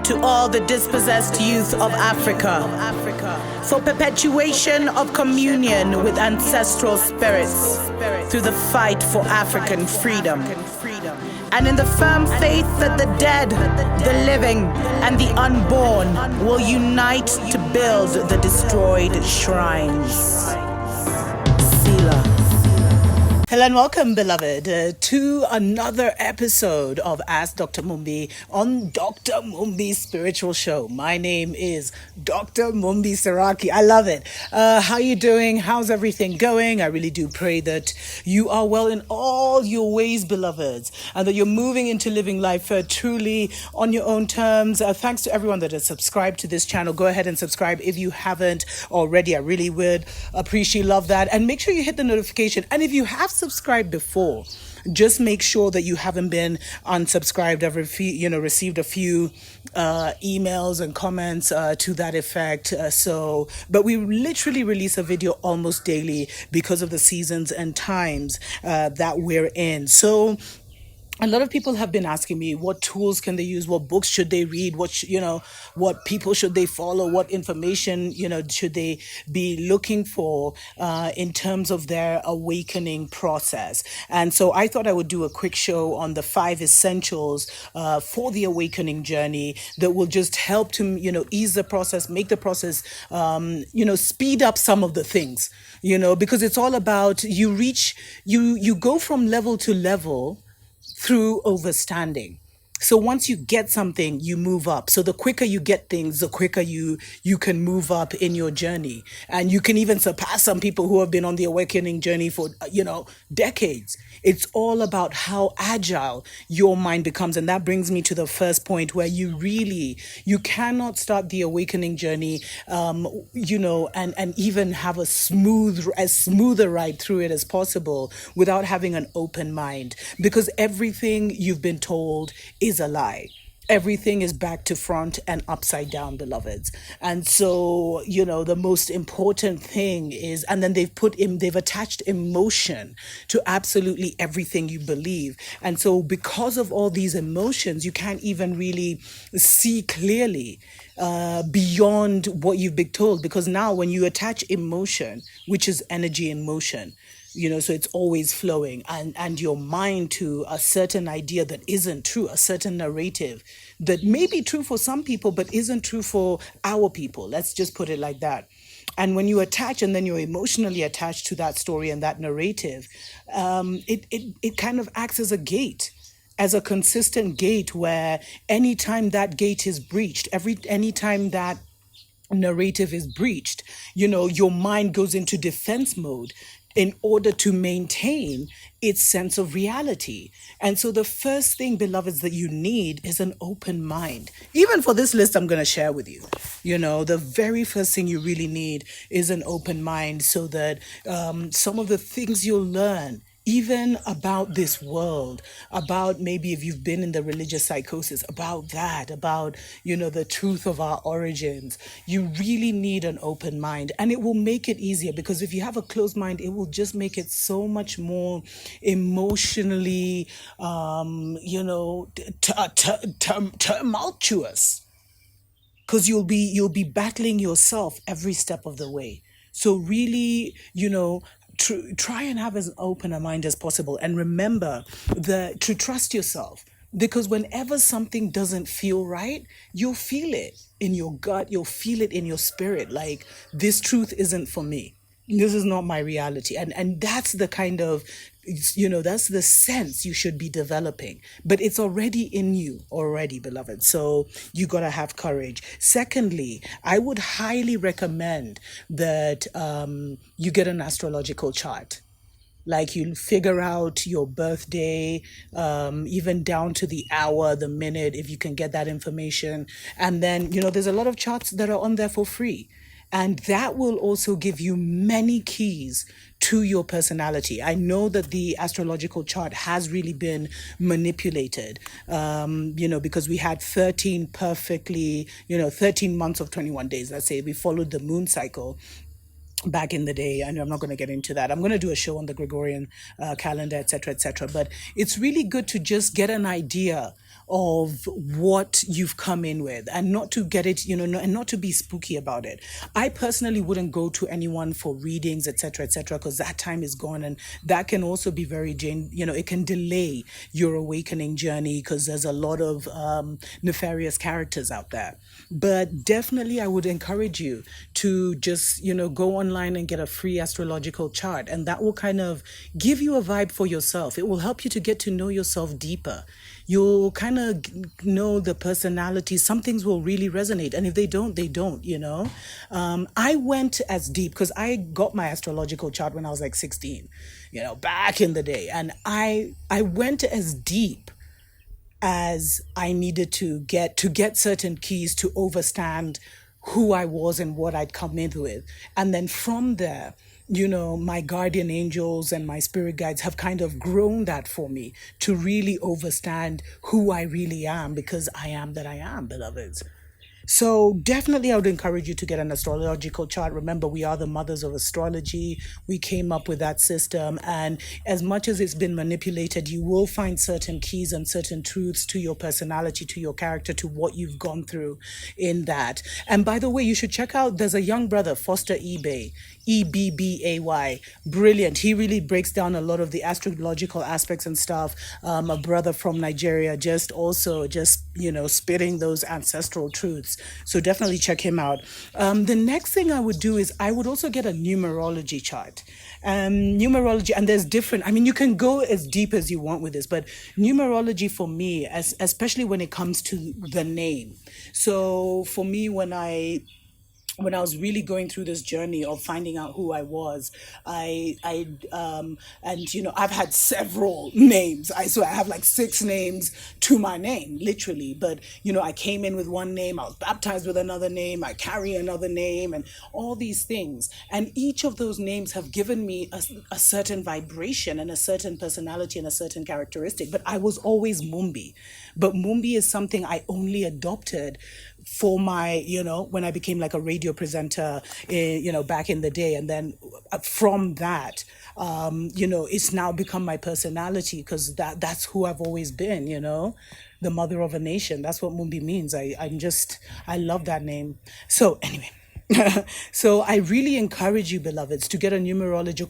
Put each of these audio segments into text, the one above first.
to all the dispossessed youth of Africa, for perpetuation of communion with ancestral spirits through the fight for African freedom, and in the firm faith that the dead, the living, and the unborn will unite to build the destroyed shrines. Selah. Hello and welcome, beloved, to another episode of Ask Dr. Mumbi on Dr. Mumbi's Spiritual Show. My name is Dr. Mumbi Saraki. I love it. How you doing? How's everything going? I really do pray that you are well in all your ways, beloveds, and that you're moving into living life truly on your own terms. Thanks to everyone that has subscribed to this channel. Go ahead and subscribe if you haven't already. I really would love that. And make sure you hit the notification. And if you have subscribed before, just make sure that you haven't been unsubscribed. I've received a few emails and comments to that effect. But we literally release a video almost daily because of the seasons and times that we're in. So a lot of people have been asking me what tools can they use, what books should they read, what people should they follow, what information, should they be looking for in terms of their awakening process. And so I thought I would do a quick show on the 5 essentials for the awakening journey that will just help to, ease the process, make the process, speed up some of the things, because it's all about you go from level to level through overstanding. So once you get something, you move up. So the quicker you get things, the quicker you can move up in your journey. And you can even surpass some people who have been on the awakening journey for, decades. It's all about how agile your mind becomes. And that brings me to the first point where you cannot start the awakening journey, and even have as smoother ride through it as possible without having an open mind. Because everything you've been told is a lie. Everything is back to front and upside down, beloveds. And so, the most important thing is, and then they've attached emotion to absolutely everything you believe. And so because of all these emotions, you can't even really see clearly beyond what you've been told. Because now when you attach emotion, which is energy in motion, so it's always flowing, and your mind to a certain idea that isn't true, a certain narrative that may be true for some people, but isn't true for our people. Let's just put it like that. And when you attach, and then you're emotionally attached to that story and that narrative, it kind of acts as a gate, as a consistent gate where anytime that gate is breached, anytime that narrative is breached, your mind goes into defense mode in order to maintain its sense of reality. And so the first thing, beloveds, that you need is an open mind. Even for this list I'm going to share with you, the very first thing you really need is an open mind, so that some of the things you'll learn, even about this world, about maybe if you've been in the religious psychosis, about the truth of our origins, you really need an open mind. And it will make it easier, because if you have a closed mind, it will just make it so much more emotionally, tumultuous, because you'll be battling yourself every step of the way. So really, try and have as open a mind as possible. And remember to trust yourself, because whenever something doesn't feel right, you'll feel it in your gut, you'll feel it in your spirit, like this truth isn't for me. This is not my reality. And that's the kind of, that's the sense you should be developing. But it's already in you already, beloved. So you got to have courage. Secondly, I would highly recommend that you get an astrological chart. Like, you figure out your birthday, even down to the hour, the minute, if you can get that information. And then, there's a lot of charts that are on there for free. And that will also give you many keys to your personality. I know that the astrological chart has really been manipulated, because we had 13 perfectly, 13 months of 21 days. Let's say we followed the moon cycle back in the day. I know I'm not going to get into that. I'm going to do a show on the Gregorian calendar, etc., etc. But it's really good to just get an idea of what you've come in with, and not to get it, and not to be spooky about it. I personally wouldn't go to anyone for readings, etc., because that time is gone, and that can also be very, it can delay your awakening journey because there's a lot of nefarious characters out there. But definitely, I would encourage you to just, go online and get a free astrological chart, and that will kind of give you a vibe for yourself. It will help you to get to know yourself deeper. You'll kind of know the personality. Some things will really resonate, and if they don't, they don't. I went as deep because I got my astrological chart when I was like 16, back in the day, and I went as deep as I needed to get certain keys to overstand who I was and what I'd come in with. And then from there, my guardian angels and my spirit guides have kind of grown that for me to really overstand who I really am, because I am that I am, beloveds. So definitely I would encourage you to get an astrological chart. Remember, we are the mothers of astrology. We came up with that system. And as much as it's been manipulated, you will find certain keys and certain truths to your personality, to your character, to what you've gone through in that. And by the way, you should check out, there's a young brother, Foster eBay. EBBAY. Brilliant. He really breaks down a lot of the astrological aspects and stuff. A brother from Nigeria, just spitting those ancestral truths. So definitely check him out. The next thing I would do is I would also get a numerology chart. Numerology, and there's different, you can go as deep as you want with this, but numerology for me, especially when it comes to the name. So for me, when I was really going through this journey of finding out who I was, I've had several names. So I have like 6 names to my name, literally. But, I came in with one name, I was baptized with another name, I carry another name, and all these things. And each of those names have given me a certain vibration and a certain personality and a certain characteristic. But I was always Mumbi. But Mumbi is something I only adopted for my, when I became like a radio presenter, back in the day. And then from that, it's now become my personality, because that's who I've always been, the mother of a nation. That's what Mumbi means. I love that name. So anyway. So I really encourage you, beloveds, to get a numerology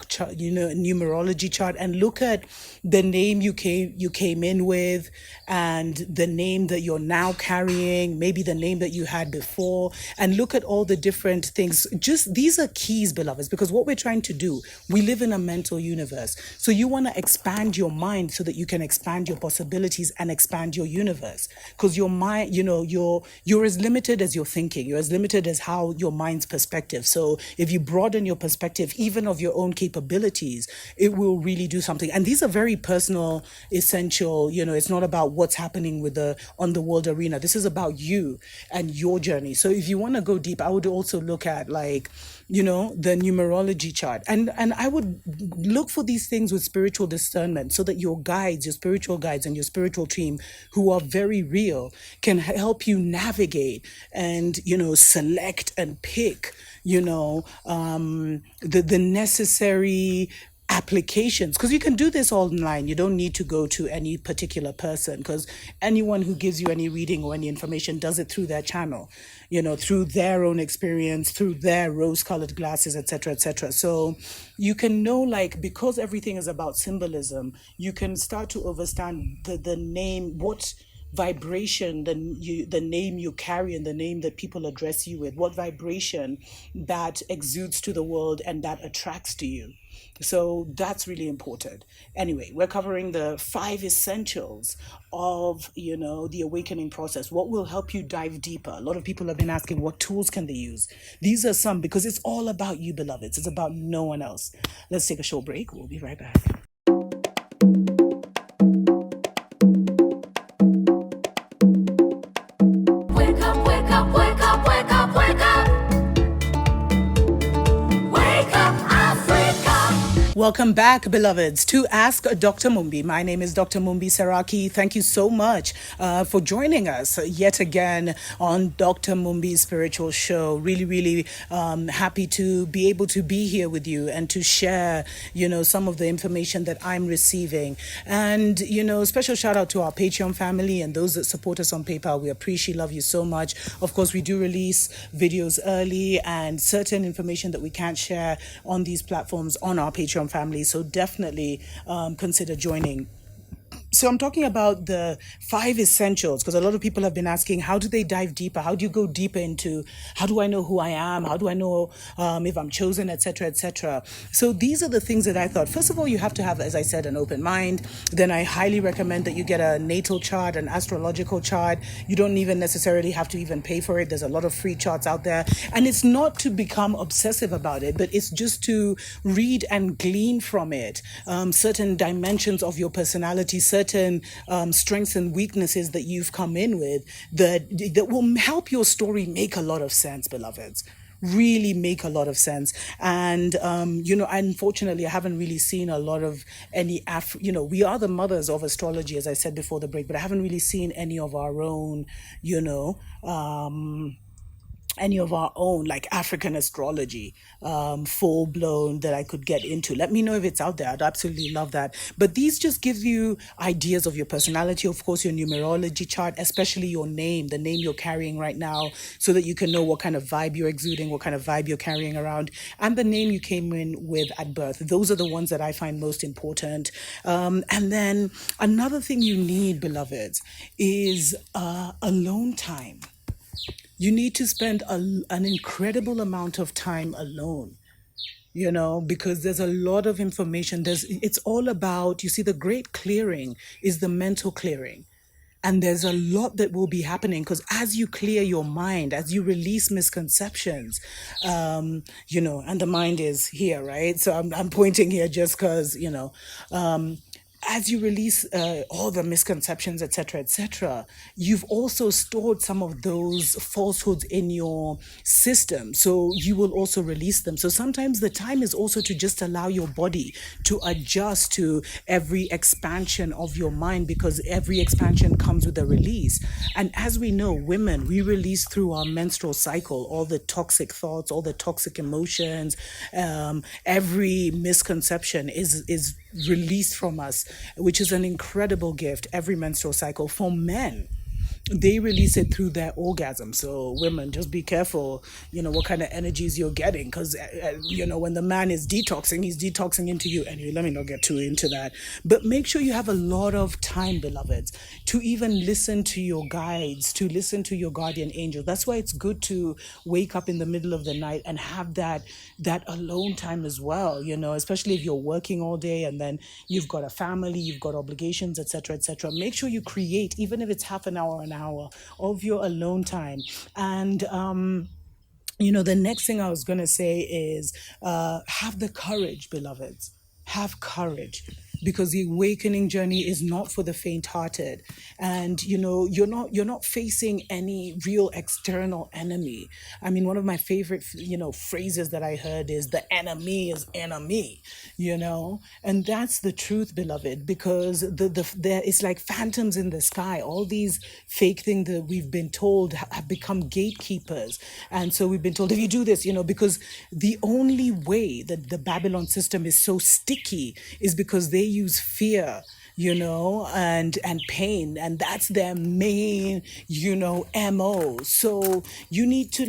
chart and look at the name you came in with, and the name that you're now carrying, maybe the name that you had before, and look at all the different things. Just these are keys, beloveds, because what we're trying to do, we live in a mental universe. So you want to expand your mind so that you can expand your possibilities and expand your universe. Because your mind, you're as limited as your thinking. You're as limited as how your mind's perspective. So if you broaden your perspective, even of your own capabilities, it will really do something. And these are very personal, essential. It's not about what's happening on the world arena. This is about you and your journey. So if you want to go deep, I would also look at the numerology chart, and I would look for these things with spiritual discernment, so that your spiritual guides and your spiritual team, who are very real, can help you navigate and select and pick the necessary applications, because you can do this all online. You don't need to go to any particular person, because anyone who gives you any reading or any information does it through their channel, through their own experience, through their rose-colored glasses, etc. So you can know, because everything is about symbolism, you can start to understand the name, what vibration the name you carry, and the name that people address you with, what vibration that exudes to the world and that attracts to you. So that's really important. Anyway, we're covering the 5 essentials of the awakening process. What will help you dive deeper? A lot of people have been asking, what tools can they use? These are some, because it's all about you, beloveds. It's about no one else. Let's take a short break. We'll be right back. Welcome back, beloveds, to Ask Dr. Mumbi. My name is Dr. Mumbi Saraki. Thank you so much for joining us yet again on Dr. Mumbi's spiritual show. Really, really happy to be able to be here with you and to share, some of the information that I'm receiving. And, special shout out to our Patreon family and those that support us on PayPal. We appreciate, love you so much. Of course, we do release videos early and certain information that we can't share on these platforms on our Patreon family. So definitely consider joining. So I'm talking about the 5 essentials because a lot of people have been asking, how do they dive deeper? How do you go deeper into, how do I know who I am? How do I know if I'm chosen, etc., etc.? So these are the things that I thought. First of all, you have to have, as I said, an open mind. Then I highly recommend that you get a natal chart, an astrological chart. You don't even necessarily have to even pay for it. There's a lot of free charts out there. And it's not to become obsessive about it, but it's just to read and glean from it certain dimensions of your personality, certain strengths and weaknesses that you've come in with that will help your story make a lot of sense, beloveds. Really make a lot of sense. And unfortunately I haven't really seen a lot of any we are the mothers of astrology, as I said before the break, but I haven't really seen any of our own any of our own, like African astrology, full blown, that I could get into. Let me know if it's out there. I'd absolutely love that. But these just give you ideas of your personality, of course, your numerology chart, especially your name, the name you're carrying right now, so that you can know what kind of vibe you're exuding, what kind of vibe you're carrying around, and the name you came in with at birth. Those are the ones that I find most important. And then another thing you need, beloveds, is alone time. You need to spend an incredible amount of time alone, because there's a lot of information. It's all about, you see, the great clearing is the mental clearing. And there's a lot that will be happening because as you clear your mind, as you release misconceptions, and the mind is here, right? So I'm pointing here just because, as you release all the misconceptions, etc., etc., you've also stored some of those falsehoods in your system. So you will also release them. So sometimes the time is also to just allow your body to adjust to every expansion of your mind, because every expansion comes with a release. And as we know, women, we release through our menstrual cycle all the toxic thoughts, all the toxic emotions. Every misconception is released from us, which is an incredible gift. Every menstrual cycle. For men, they release it through their orgasm. So women, just be careful, what kind of energies you're getting, because when the man is detoxing, he's detoxing into you. Anyway, let me not get too into that, but make sure you have a lot of time, beloveds, to even listen to your guides, to listen to your guardian angel. That's why it's good to wake up in the middle of the night and have that alone time as well, especially if you're working all day and then you've got a family, you've got obligations, etc., etc. Make sure you create, even if it's half an hour, an hour of your alone time. And the next thing I was going to say is have the courage, beloveds. Have courage, because the awakening journey is not for the faint-hearted. And you're not facing any real external enemy. I mean, one of my favorite phrases that I heard is, the enemy is enemy, and that's the truth, beloved, because there is like phantoms in the sky. All these fake things that we've been told have become gatekeepers. And so we've been told, if you do this, because the only way that the Babylon system is so sticky is because they use fear, and pain, and that's their main, MO. So you need to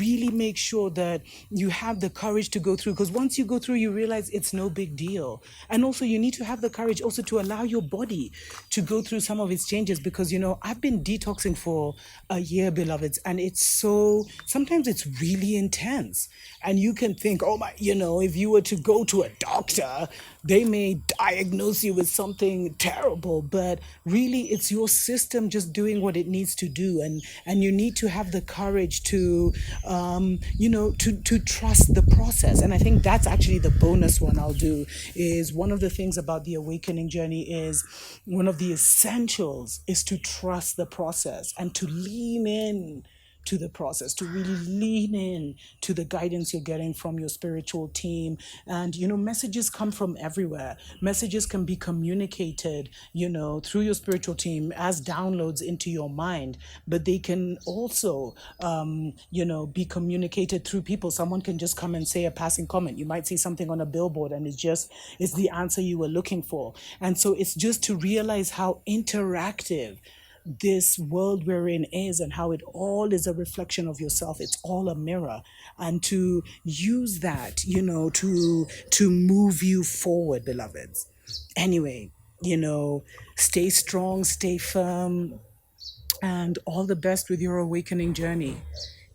really make sure that you have the courage to go through, because once you go through, you realize it's no big deal. And also you need to have the courage also to allow your body to go through some of its changes, because I've been detoxing for a year, beloveds, and sometimes it's really intense. And you can think, oh my, if you were to go to a doctor, they may diagnose you with something terrible, but really it's your system just doing what it needs to do. And you need to have the courage to, to trust the process. And I think that's actually the bonus one I'll do, is one of the things about the awakening journey is one of the essentials is to trust the process and to lean in to the process, to really lean in to the guidance you're getting from your spiritual team. And, messages come from everywhere. Messages can be communicated, through your spiritual team as downloads into your mind, but they can also, be communicated through people. Someone can just come and say a passing comment. You might see something on a billboard and it's the answer you were looking for. And so it's just to realize how interactive this world we're in is, and how it all is a reflection of yourself. It's all a mirror, and to use that, to move you forward, beloveds. Anyway, stay strong, stay firm, and all the best with your awakening journey.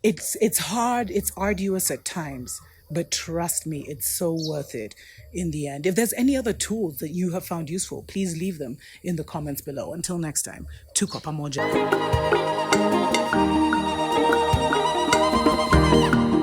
It's hard, it's arduous at times, but trust me, it's so worth it in the end. If there's any other tools that you have found useful, please leave them in the comments below. Until next time, Tuko pamoja.